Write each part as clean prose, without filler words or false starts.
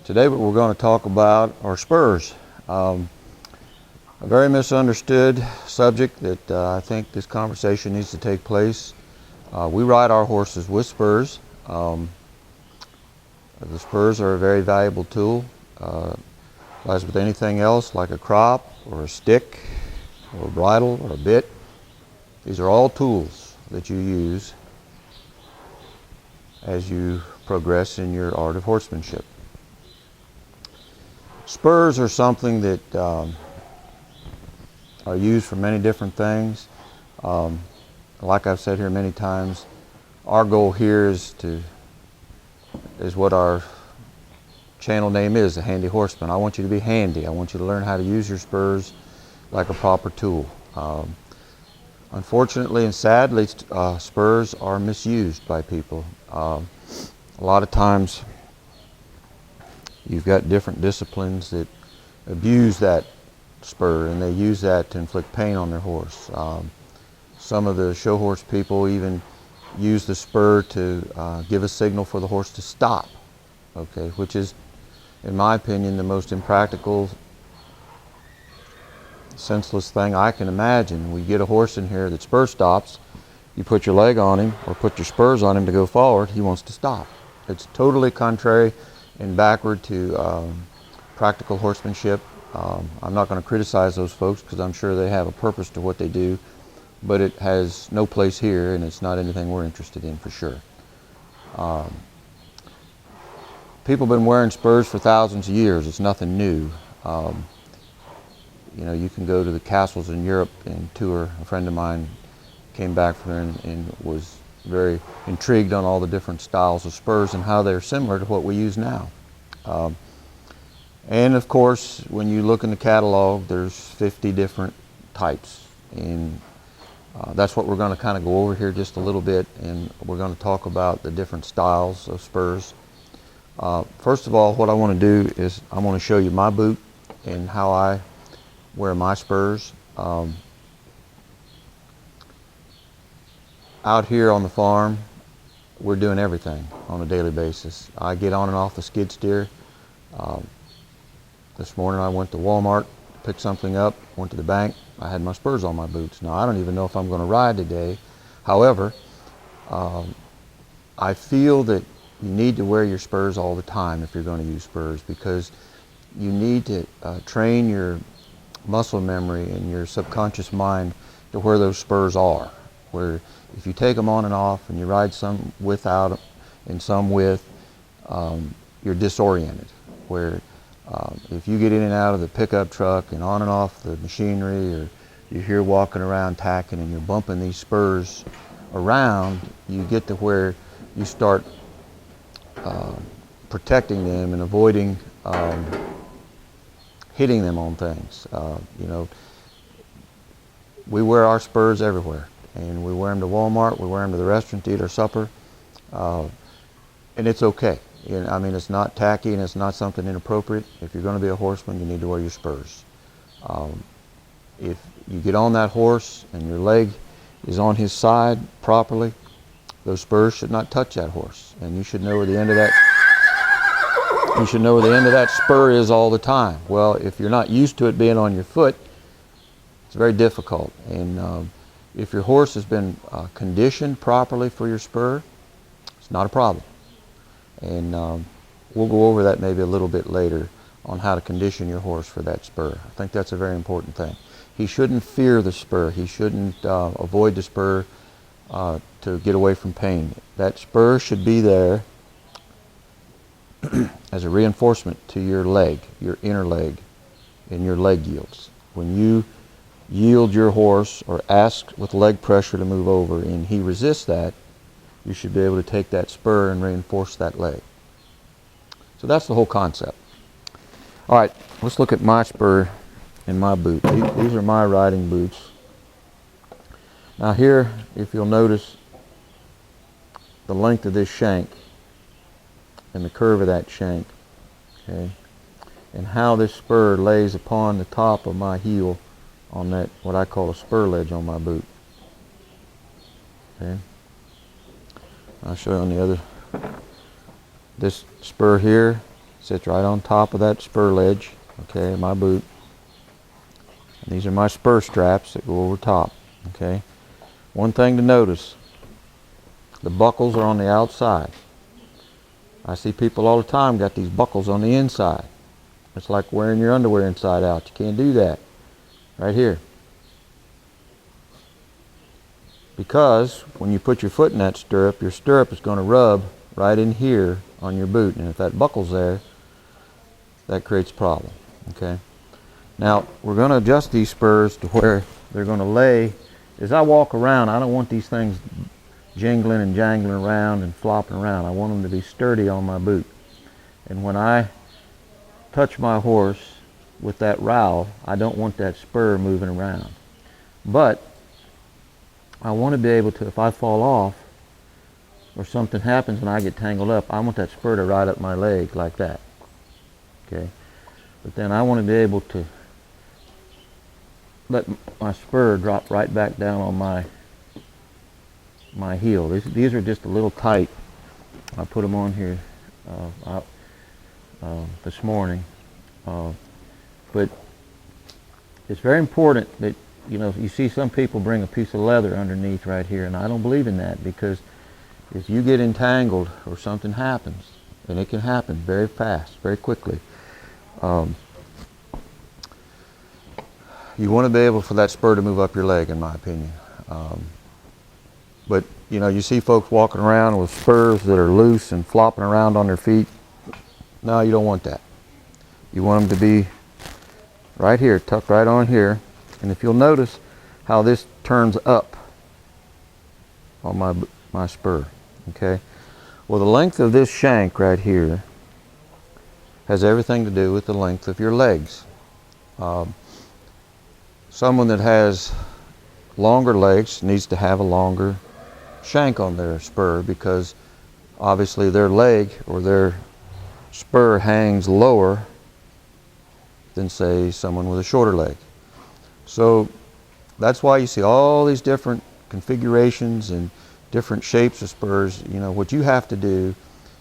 Today what we're going to talk about are spurs. A very misunderstood subject that I think this conversation needs to take place. We ride our horses with spurs. The spurs are a very valuable tool. As with anything else, like a crop or a stick or a bridle or a bit, these are all tools that you use as you progress in your art of horsemanship. Spurs are something that are used for many different things. Like I've said here many times, our goal here is what our channel name is, a handy horseman. I want you to be handy. I want you to learn how to use your spurs like a proper tool. Unfortunately and sadly, spurs are misused by people. A lot of times you've got different disciplines that abuse that spur, and they use that to inflict pain on their horse. Some of the show horse people even use the spur to give a signal for the horse to stop, okay, which is, in my opinion, the most impractical, senseless thing I can imagine. We get a horse in here that spur stops, you put your leg on him or put your spurs on him to go forward, he wants to stop. It's totally contrary and backward to practical horsemanship. I'm not going to criticize those folks because I'm sure they have a purpose to what they do, but it has no place here, and it's not anything we're interested in for sure. People have been wearing spurs for thousands of years. It's nothing new. You know, you can go to the castles in Europe and tour. A friend of mine came back from there and was very intrigued on all the different styles of spurs and how they're similar to what we use now. And of course, when you look in the catalog, there's 50 different types, and that's what we're going to kind of go over here just a little bit, and we're going to talk about the different styles of spurs. First of all, what I want to do is I want to show you my boot and how I wear my spurs. Out here on the farm, we're doing everything on a daily basis. I get on and off the skid steer. This morning I went to Walmart, picked something up, went to the bank. I had my spurs on my boots. Now I don't even know if I'm going to ride today. However, I feel that you need to wear your spurs all the time if you're going to use spurs, because you need to train your muscle memory and your subconscious mind to where those spurs are. Where if you take them on and off and you ride some without and some with, you're disoriented. Where if you get in and out of the pickup truck and on and off the machinery, or you're here walking around tacking and you're bumping these spurs around, you get to where you start protecting them and avoiding hitting them on things. You know, we wear our spurs everywhere, and we wear them to Walmart, we wear them to the restaurant to eat our supper, and it's okay. You know, I mean, it's not tacky and it's not something inappropriate. If you're going to be a horseman, you need to wear your spurs. If you get on that horse and your leg is on his side properly, those spurs should not touch that horse, and you should know where the end of that spur is all the time. Well, if you're not used to it being on your foot, it's very difficult. And if your horse has been conditioned properly for your spur, it's not a problem. And we'll go over that maybe a little bit later on how to condition your horse for that spur. I think that's a very important thing. He shouldn't fear the spur. He shouldn't avoid the spur to get away from pain. That spur should be there as a reinforcement to your leg, your inner leg, and your leg yields. When you yield your horse or ask with leg pressure to move over and he resists that, you should be able to take that spur and reinforce that leg. So that's the whole concept. All right, let's look at my spur and my boot. These are my riding boots. Now here, if you'll notice the length of this shank and the curve of that shank, okay, and how this spur lays upon the top of my heel on that, what I call a spur ledge on my boot. Okay. I'll show you on the other. This spur here sits right on top of that spur ledge, okay, my boot. And these are my spur straps that go over top, okay. One thing to notice, the buckles are on the outside. I see people all the time got these buckles on the inside. It's like wearing your underwear inside out. You can't do that. Right here. Because when you put your foot in that stirrup, your stirrup is going to rub right in here on your boot. And if that buckle's there, that creates a problem. Okay. Now, we're going to adjust these spurs to where they're going to lay. As I walk around, I don't want these things jingling and jangling around and flopping around. I want them to be sturdy on my boot. And when I touch my horse with that rowel, I don't want that spur moving around. But I want to be able to, if I fall off or something happens and I get tangled up, I want that spur to ride up my leg like that. Okay. But then I want to be able to let my spur drop right back down on my heel. These are just a little tight. I put them on here this morning. But it's very important that, you know, you see some people bring a piece of leather underneath right here, and I don't believe in that, because if you get entangled or something happens, and it can happen very fast, very quickly, you want to be able for that spur to move up your leg, in my opinion. But, you know, you see folks walking around with spurs that are loose and flopping around on their feet. No, you don't want that. You want them to be right here, tucked right on here. And if you'll notice how this turns up on my spur, okay? Well, the length of this shank right here has everything to do with the length of your legs. Someone that has longer legs needs to have a longer shank on their spur, because obviously their leg or their spur hangs lower than, say, someone with a shorter leg. So that's why you see all these different configurations and different shapes of spurs. You know, what you have to do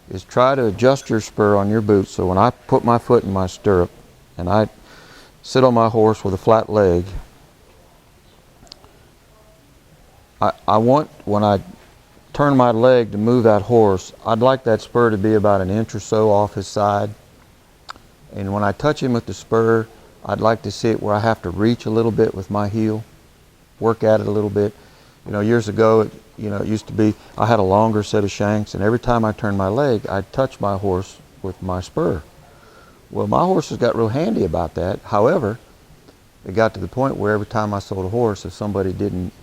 is try to adjust your spur on your boot, so when I put my foot in my stirrup and I sit on my horse with a flat leg, I want, when I turn my leg to move that horse, I'd like that spur to be about an inch or so off his side. And when I touch him with the spur, I'd like to see it where I have to reach a little bit with my heel, work at it a little bit. You know, years ago, it used to be, I had a longer set of shanks, and every time I turned my leg, I'd touch my horse with my spur. Well, my horses got real handy about that. However, it got to the point where every time I sold a horse, if somebody didn't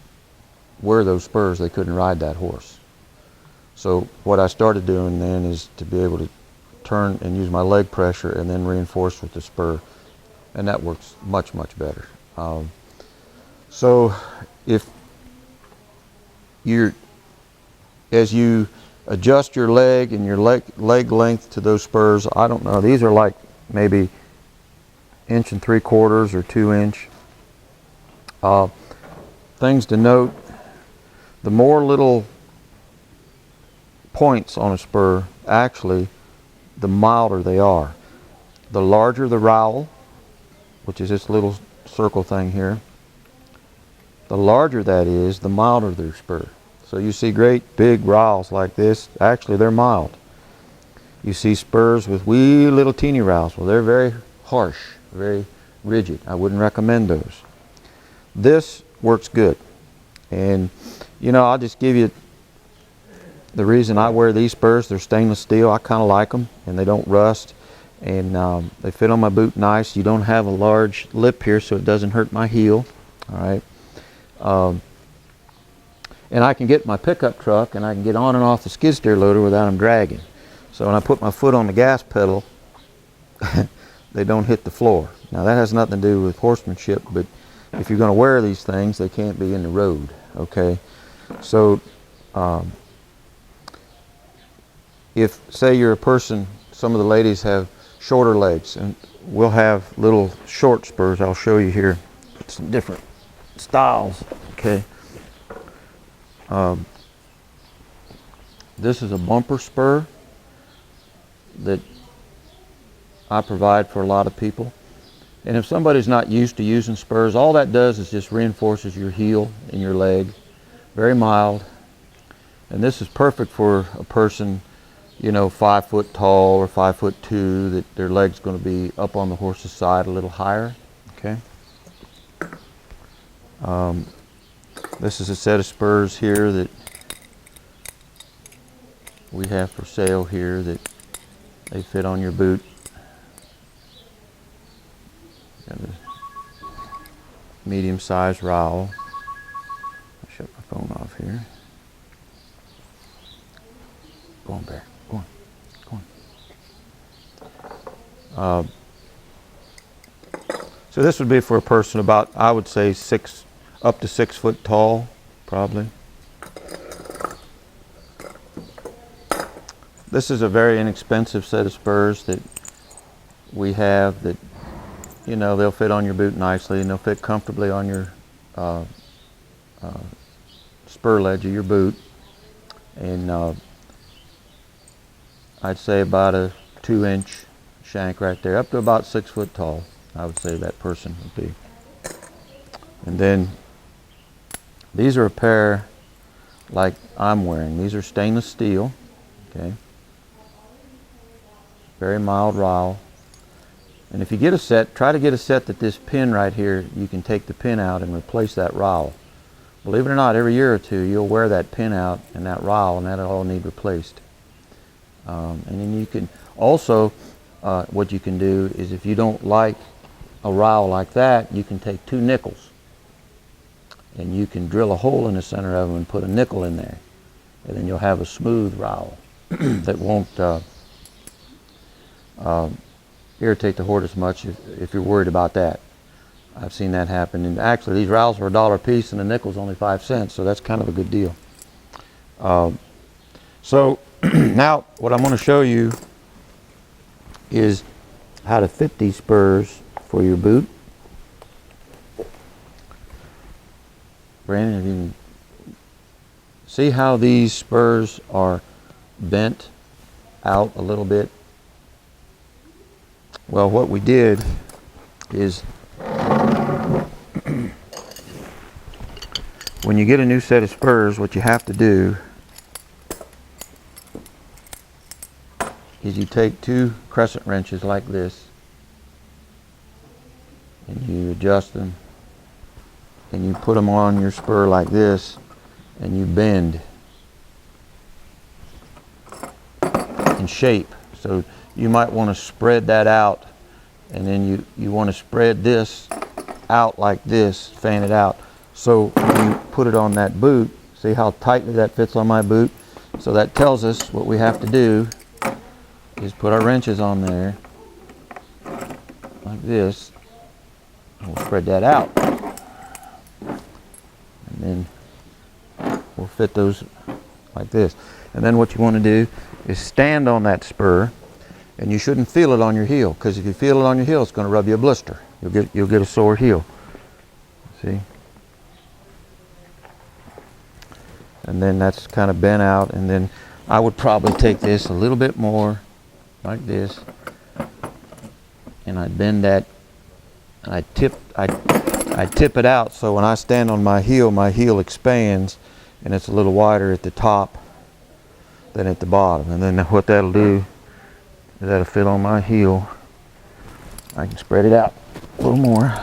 wear those spurs, they couldn't ride that horse. So what I started doing then is to be able to turn and use my leg pressure and then reinforce with the spur, and that works much, much better. So if as you adjust your leg and your leg length to those spurs, I don't know, these are like maybe 1 3/4 or 2 inch. Things to note: the more little points on a spur, actually, the milder they are. The larger the rowel, which is this little circle thing here, the larger that is, the milder their spur. So you see great big rowels like this, actually they're mild. You see spurs with wee little teeny rowels, well, they're very harsh, very rigid. I wouldn't recommend those. This works good. And you know, I'll just give you the reason I wear these spurs. They're stainless steel. I kind of like them, and they don't rust, and they fit on my boot nice. You don't have a large lip here, so it doesn't hurt my heel. All right. And I can get my pickup truck and I can get on and off the skid steer loader without them dragging. So when I put my foot on the gas pedal, they don't hit the floor. Now that has nothing to do with horsemanship, but if you're going to wear these things, they can't be in the road. Okay. So if, say, you're a person, some of the ladies have shorter legs, and we'll have little short spurs. I'll show you here some different styles. Okay. This is a bumper spur that I provide for a lot of people. And if somebody's not used to using spurs, all that does is just reinforces your heel and your leg. Very mild. And this is perfect for a person, you know, 5 foot tall or 5'2", that their leg's going to be up on the horse's side a little higher. Okay. This is a set of spurs here that we have for sale here that they fit on your boot. Got a medium-sized rowel. I'll shut my phone off here. Go on, Bear. Go on. Go on. So this would be for a person about, I would say, up to 6 foot tall, probably. This is a very inexpensive set of spurs that we have that, you know, they'll fit on your boot nicely and they'll fit comfortably on your spur ledge of your boot. And I'd say about a 2-inch shank right there, up to about 6 foot tall, I would say that person would be. And then these are a pair like I'm wearing. These are stainless steel, okay? Very mild rowel. And if you get a set, try to get a set that this pin right here, you can take the pin out and replace that rowel. Believe it or not, every year or two you'll wear that pin out and that rowel, and that'll all need replaced. And then you can also, what you can do is, if you don't like a rowel like that, you can take 2 nickels and you can drill a hole in the center of them and put a nickel in there, and then you'll have a smooth rowel that won't irritate the horse as much if you're worried about that. I've seen that happen. And actually, these rowels are $1 a piece and the nickel's only 5 cents, so that's kind of a good deal. So now what I'm going to show you is how to fit these spurs for your boot. Brandon, if you can see how these spurs are bent out a little bit. Well, what we did is, when you get a new set of spurs, what you have to do is you take 2 crescent wrenches like this and you adjust them and you put them on your spur like this and you bend in shape. So you might want to spread that out, and then you want to spread this out like this, fan it out. So when you put it on that boot, see how tightly that fits on my boot? So that tells us what we have to do is put our wrenches on there like this, and we'll spread that out. And then we'll fit those like this. And then what you want to do is stand on that spur, and you shouldn't feel it on your heel, because if you feel it on your heel, it's going to rub you a blister. You'll get a sore heel. See? And then that's kind of bent out, and then I would probably take this a little bit more like this, and I bend that, and I tip it out, so when I stand on my heel expands, and it's a little wider at the top than at the bottom. And then what that'll do is that'll fit on my heel. I can spread it out a little more,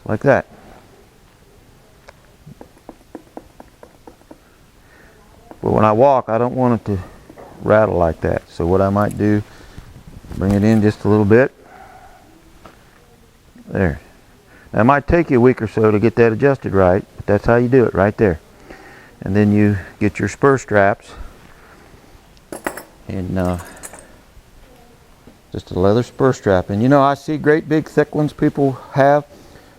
like that. But when I walk, I don't want it to rattle like that. So what I might do, bring it in just a little bit. There. Now, it might take you a week or so to get that adjusted right, but that's how you do it right there. And then you get your spur straps, and just a leather spur strap. And you know, I see great big thick ones people have,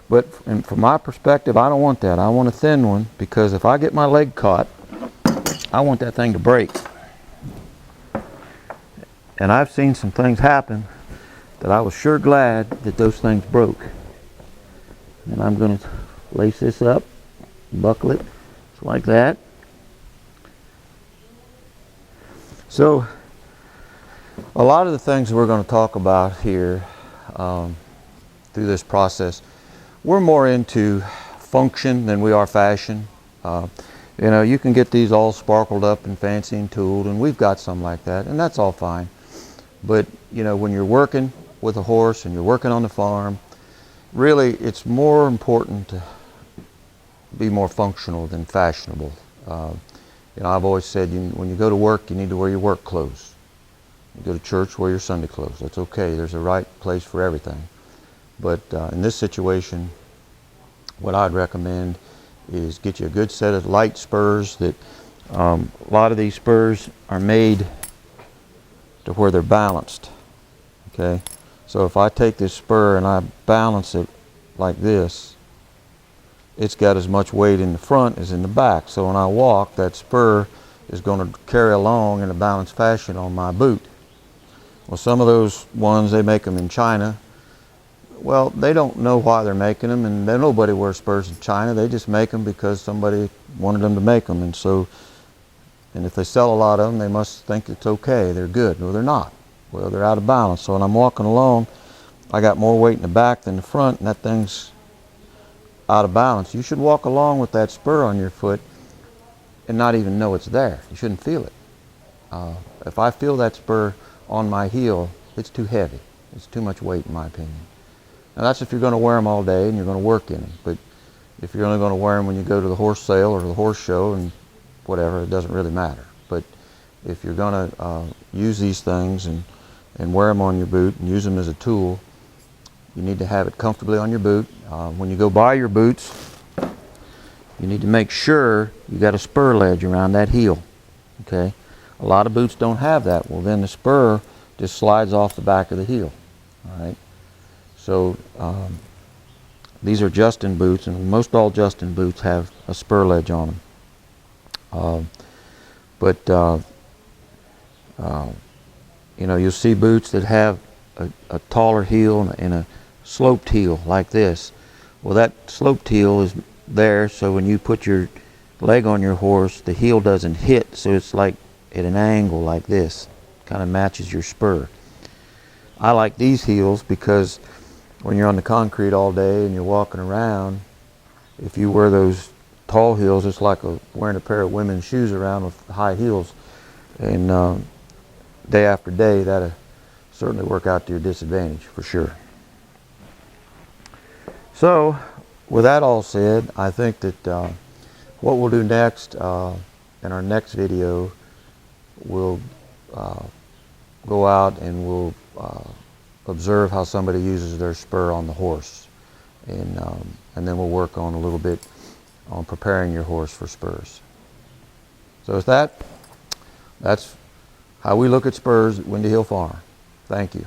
but from my perspective, I don't want that. I want a thin one, because if I get my leg caught, I want that thing to break. And I've seen some things happen that I was sure glad that those things broke. And I'm going to lace this up, buckle it, just like that. So A lot of the things we're going to talk about here through this process, we're more into function than we are fashion. You know, you can get these all sparkled up and fancy and tooled, and we've got some like that, and that's all fine. But, you know, when you're working with a horse and you're working on the farm, really it's more important to be more functional than fashionable. You know, I've always said when you go to work, you need to wear your work clothes. You go to church, wear your Sunday clothes. That's okay. There's a right place for everything. But in this situation, what I'd recommend is get you a good set of light spurs. That a lot of these spurs are made to where they're balanced. Okay, so if I take this spur and I balance it like this, it's got as much weight in the front as in the back. So when I walk, that spur is going to carry along in a balanced fashion on my boot. Well, some of those ones, they make them in China. Well, they don't know why they're making them, and nobody wears spurs in China. They just make them because somebody wanted them to make them. And so, and if they sell a lot of them, they must think it's okay, they're good. No, they're not. Well, they're out of balance. So when I'm walking along, I got more weight in the back than the front, and that thing's out of balance. You should walk along with that spur on your foot and not even know it's there. You shouldn't feel it. If I feel that spur on my heel, it's too heavy. It's too much weight, in my opinion. Now that's if you're going to wear them all day and you're going to work in them. But if you're only going to wear them when you go to the horse sale or the horse show and whatever, it doesn't really matter. But if you're going to use these things and wear them on your boot and use them as a tool, you need to have it comfortably on your boot. When you go buy your boots, you need to make sure you got a spur ledge around that heel. Okay, a lot of boots don't have that. Well, then the spur just slides off the back of the heel. All right. So these are Justin boots, and most all Justin boots have a spur ledge on them. You know, you'll see boots that have a taller heel and a sloped heel like this. Well, that sloped heel is there so when you put your leg on your horse, the heel doesn't hit, so it's like at an angle like this. Kind of matches your spur. I like these heels because when you're on the concrete all day and you're walking around, if you wear those tall heels, it's like wearing a pair of women's shoes around with high heels. And day after day, that'll certainly work out to your disadvantage for sure. So with that all said, I think that what we'll do next in our next video, we'll go out and we'll observe how somebody uses their spur on the horse, and then we'll work on a little bit on preparing your horse for spurs. So with that, that's how we look at spurs at Windy Hill Farm. Thank you.